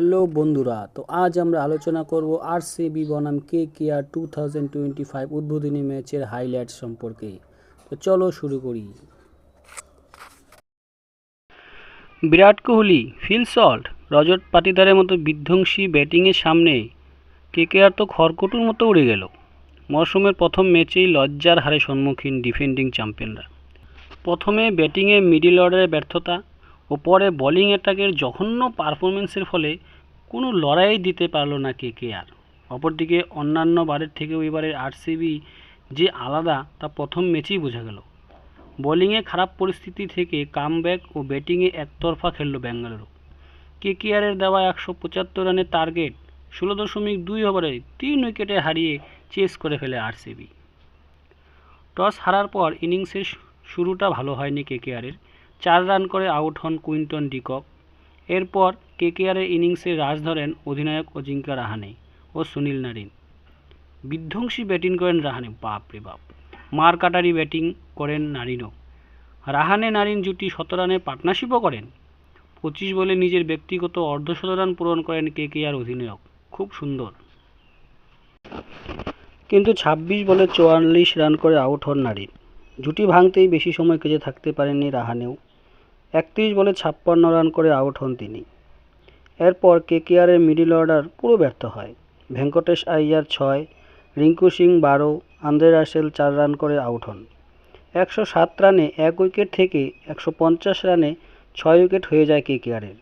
Hello বন্ধুরা, তো আজ আমরা আলোচনা করব আরসিবি বনাম কেকেআর 2025 উদ্বোধনী ম্যাচের হাইলাইটস সম্পর্কে। তো চলো শুরু করি। বিরাট কোহলি, ফিল সল্ট, রজত পাটিদারের মতো বিধ্বংসী ব্যাটিংয়ের সামনে কেকেআর তো খড়কুটোর মতো উড়ে গেল। মরশুমের প্রথম ম্যাচেই লজ্জার হারে সম্মুখীন ডিফেন্ডিং চ্যাম্পিয়নরা। প্রথমে ব্যাটিংয়ে মিডল অর্ডারের ব্যর্থতা ও পরে বোলিং অ্যাটাকের জঘন্য পারফরম্যান্সের ফলে কোনো লড়াই দিতে পারল না কেকেআর। অপরদিকে অন্যান্য বারের থেকেও এবারের আরসিবি যে আলাদা তা প্রথম ম্যাচেই বোঝা গেল। বোলিংয়ে খারাপ পরিস্থিতি থেকে কামব্যাক ও ব্যাটিংয়ে একতরফা খেলল বেঙ্গালুরু। কেকেআরের দেওয়া 175 রানের টার্গেট 16.2 ওভারে 3 উইকেটে হারিয়ে চেস করে ফেলে আরসিবি। টস হারার পর ইনিংসের শুরুটা ভালো হয়নি কেকেআরের। 4 রান করে আউট হন কুইন্টন ডিকক। এরপর কেকেআরের ইনিংসে রাশ ধরেন অধিনায়ক অজিঙ্কা রাহানে ও সুনীল নারিন। বিধ্বংসী ব্যাটিং করেন রাহানে, বাপরে বাপ। মার কাটারি ব্যাটিং করেন নারিনও। রাহানে নারিন জুটি 17 রানের পার্টনারশিপও করেন। 25 বলে নিজের ব্যক্তিগত অর্ধশতরান পূরণ করেন কেকেআর অধিনায়ক, খুব সুন্দর। কিন্তু 26 বলে 44 রান করে আউট হন নারিন। জুটি ভাঙতেই বেশি সময় কেজে থাকতে পারেননি রাহানেও। 31 বলে 56 রান করে আউট হন তিনি। এরপর কেকেআরের মিডল অর্ডার পুরো ব্যর্থ হয়। Venkatesh Iyer 6, Rinku Singh 12, Andre Russell 4 run করে আউট হন। 107 রানে 1 উইকেট থেকে 150 রানে 6 উইকেট হয়ে যায় কেকেআরের।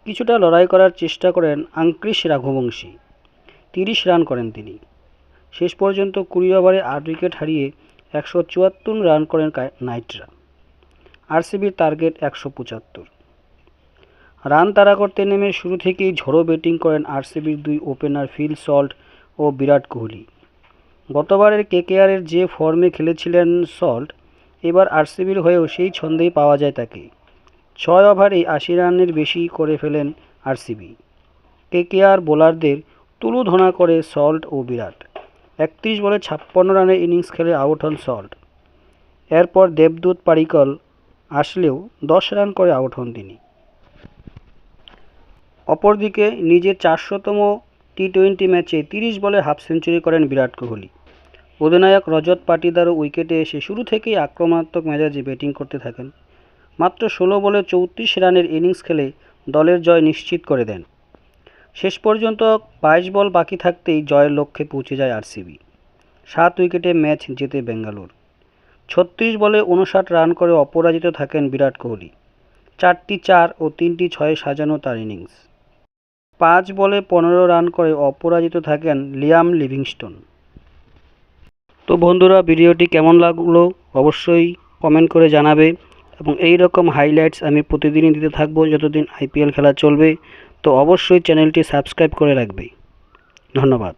কিছুটা লড়াই করার চেষ্টা করেন আঙ্ক্রিশ রাঘুবংশী, 30 রান করেন তিনি। শেষ পর্যন্ত 20 ওভারে 8 উইকেট হারিয়ে 174 রান করেন নাইটরা। আরসিবির টার্গেট 175 রান তাড়া করতে নেমে শুরু থেকেই ঝড়ো ব্যাটিং করেন আরসিবির দুই ওপেনার ফিল সল্ট ও বিরাট কোহলি। গতবারের কেকেআরের যে ফর্মে খেলেছিলেন সল্ট, এবার আরসিবির হয়েও সেই ছন্দেই পাওয়া যায় তাকে। 6 ওভারেই 80 রানের বেশি করে ফেলেন আরসিবি। কেকেআর বোলারদের তুলোধনা করে সল্ট ও বিরাট। 31 বলে 56 রানের ইনিংস খেলে আউট হন সল্ট। এরপর দেবদূত পাডিক্কল আসলেও 10 রান করে আউট হন তিনি। অপরদিকে নিজের 400তম টি-20 ম্যাচে 30 বলে হাফ সেঞ্চুরি করেন বিরাট কোহলি। অধিনায়ক রজত পাটিদারও উইকেটে এসে শুরু থেকেই আক্রমণাত্মক মেজাজে ব্যাটিং করতে থাকেন। মাত্র 16 বলে 34 রানের ইনিংস খেলে দলের জয় নিশ্চিত করে দেন। শেষ পর্যন্ত 22 বল বাকি থাকতেই জয়ের লক্ষ্যে পৌঁছে যায় আরসিবি। 7 উইকেটে ম্যাচ জেতে বেঙ্গালুরু। 36 বলে 59 রান করে অপরাজিত থাকেন বিরাট কোহলি। 4টি 4 ও 3টি 6 সাজানো তার ইনিংস। 5 বলে 15 রান করে অপরাজিত থাকেন লিয়াম লিভিংস্টোন। তো বন্ধুরা, ভিডিওটি কেমন লাগলো অবশ্যই কমেন্ট করে জানাবে, এবং এই রকম হাইলাইটস আমি প্রতিদিনই দিতে থাকবো যতদিন আইপিএল খেলা চলবে। তো অবশ্যই চ্যানেলটি সাবস্ক্রাইব করে রাখবে। ধন্যবাদ।